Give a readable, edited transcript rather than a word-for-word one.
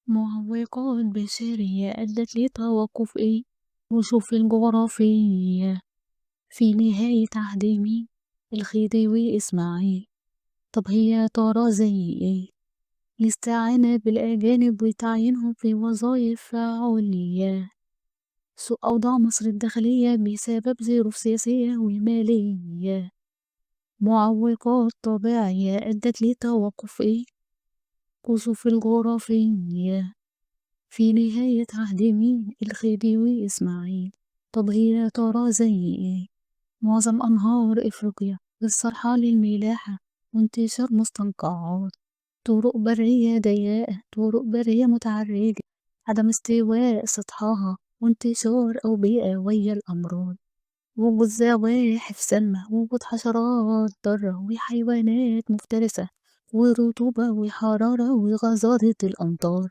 معوقات بشرية أدت لتوقف وشوف الجغرافية في نهاية عهد مين؟ الخديوي وإسماعيل. طب هي يا ترى زي الاستعانة بالأجانب وتعيينهم في وظائف عليا، سوء أوضاع مصر الداخلية بسبب ظروف سياسية ومالية، معوقات طبيعية أدت لتوقف كسوف الجغرافية في نهاية عهد مين؟ الخديوي وإسماعيل. طب هي يا ترى زي معظم أنهار إفريقيا الصالحة للملاحة وانتشار مستنقعات، طرق برية ضيقة، طرق برية متعرجة، عدم استواء سطحها وانتشار أوبئة ويا الأمراض، وجود زواحف سامة، وجود حشرات ضارة وحيوانات مفترسة، ورطوبة وحرارة وغزارة الأمطار.